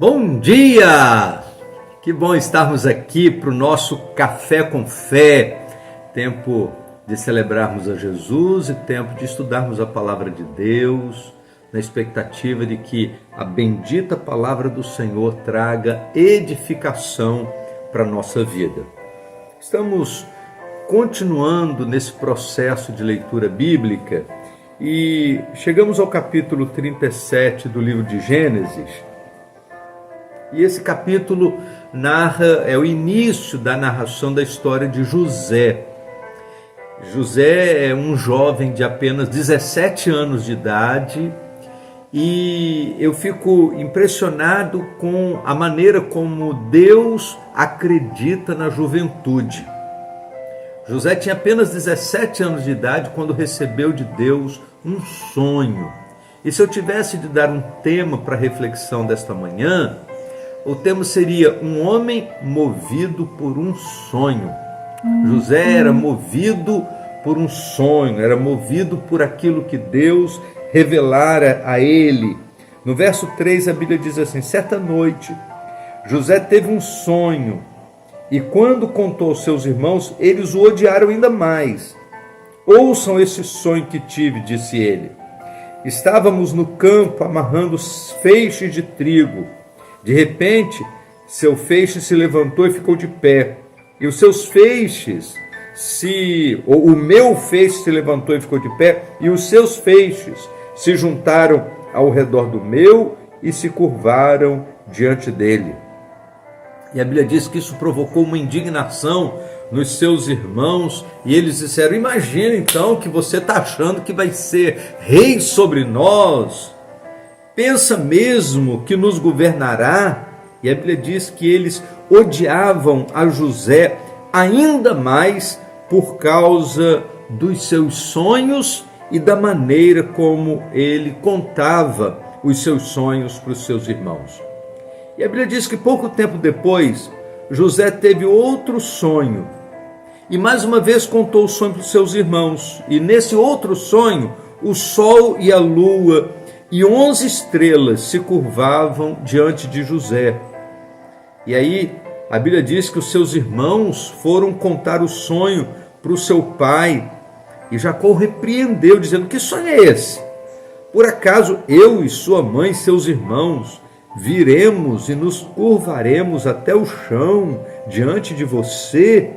Bom dia! Que bom estarmos aqui para o nosso Café com Fé, tempo de celebrarmos a Jesus e tempo de estudarmos a Palavra de Deus, na expectativa de que a bendita Palavra do Senhor traga edificação para a nossa vida. Estamos continuando nesse processo de leitura bíblica e chegamos ao capítulo 37 do livro de Gênesis. E esse capítulo é o início da narração da história de José. José é um jovem de apenas 17 anos de idade e eu fico impressionado com a maneira como Deus acredita na juventude. José tinha apenas 17 anos de idade quando recebeu de Deus um sonho. E se eu tivesse de dar um tema para a reflexão desta manhã, o tema seria um homem movido por um sonho. José era movido por um sonho, era movido por aquilo que Deus revelara a ele. No verso 3 a Bíblia diz assim: certa noite José teve um sonho e quando contou aos seus irmãos, eles o odiaram ainda mais. Ouçam esse sonho que tive, disse ele. Estávamos no campo amarrando feixes de trigo. De repente, seu feixe se levantou e ficou de pé. E os seus feixes o meu feixe se levantou e ficou de pé, e os seus feixes se juntaram ao redor do meu e se curvaram diante dele. E a Bíblia diz que isso provocou uma indignação nos seus irmãos, e eles disseram: imagina então que você está achando que vai ser rei sobre nós? Pensa mesmo que nos governará? E a Bíblia diz que eles odiavam a José ainda mais por causa dos seus sonhos e da maneira como ele contava os seus sonhos para os seus irmãos. E a Bíblia diz que pouco tempo depois, José teve outro sonho e mais uma vez contou o sonho para os seus irmãos. E nesse outro sonho, o sol e a lua e 11 estrelas se curvavam diante de José. E aí a Bíblia diz que os seus irmãos foram contar o sonho para o seu pai. E Jacó repreendeu, dizendo: que sonho é esse? Por acaso eu e sua mãe, seus irmãos, viremos e nos curvaremos até o chão diante de você?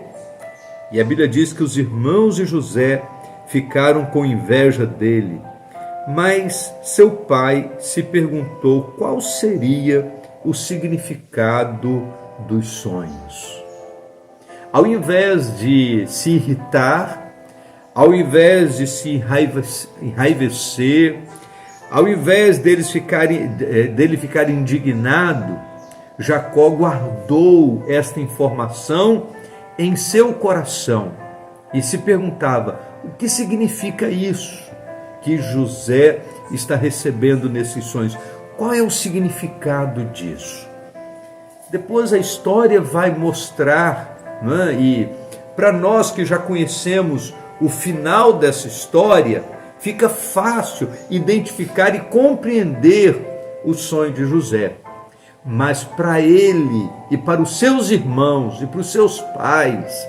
E a Bíblia diz que os irmãos de José ficaram com inveja dele. Mas seu pai se perguntou qual seria o significado dos sonhos. Ao invés de se irritar, ao invés de se enraivecer, ao invés dele ficar indignado, Jacó guardou esta informação em seu coração e se perguntava: o que significa isso que José está recebendo nesses sonhos? Qual é o significado disso? Depois a história vai mostrar, né? E para nós que já conhecemos o final dessa história, fica fácil identificar e compreender o sonho de José. Mas para ele e para os seus irmãos e para os seus pais,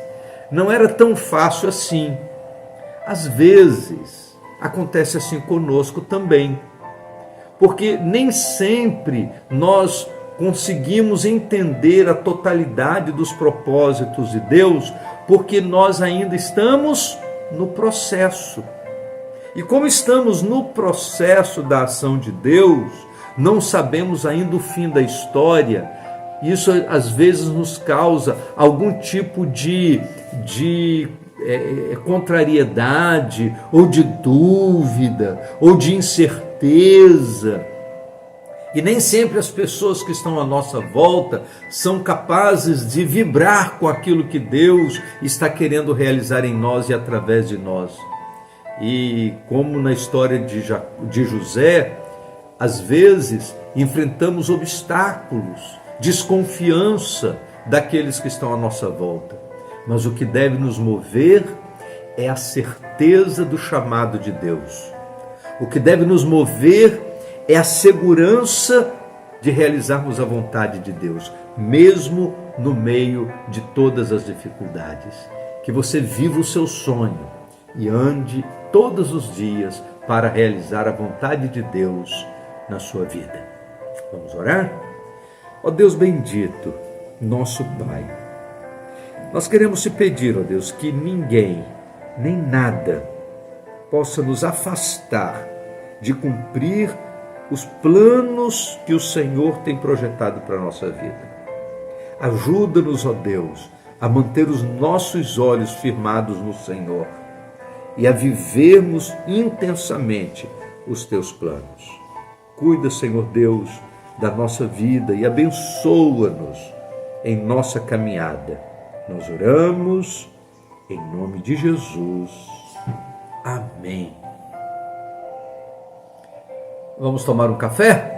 não era tão fácil assim. Às vezes acontece assim conosco também, porque nem sempre nós conseguimos entender a totalidade dos propósitos de Deus, porque nós ainda estamos no processo. E como estamos no processo da ação de Deus, não sabemos ainda o fim da história. Isso às vezes nos causa algum tipo de contrariedade, ou de dúvida, ou de incerteza. E nem sempre as pessoas que estão à nossa volta são capazes de vibrar com aquilo que Deus está querendo realizar em nós e através de nós. E como na história de José, às vezes enfrentamos obstáculos, desconfiança daqueles que estão à nossa volta. Mas o que deve nos mover é a certeza do chamado de Deus. O que deve nos mover é a segurança de realizarmos a vontade de Deus, mesmo no meio de todas as dificuldades. Que você viva o seu sonho e ande todos os dias para realizar a vontade de Deus na sua vida. Vamos orar? Ó Deus bendito, nosso Pai, nós queremos te pedir, ó Deus, que ninguém, nem nada, possa nos afastar de cumprir os planos que o Senhor tem projetado para a nossa vida. Ajuda-nos, ó Deus, a manter os nossos olhos firmados no Senhor e a vivermos intensamente os teus planos. Cuida, Senhor Deus, da nossa vida e abençoa-nos em nossa caminhada. Nós oramos em nome de Jesus. Amém. Vamos tomar um café?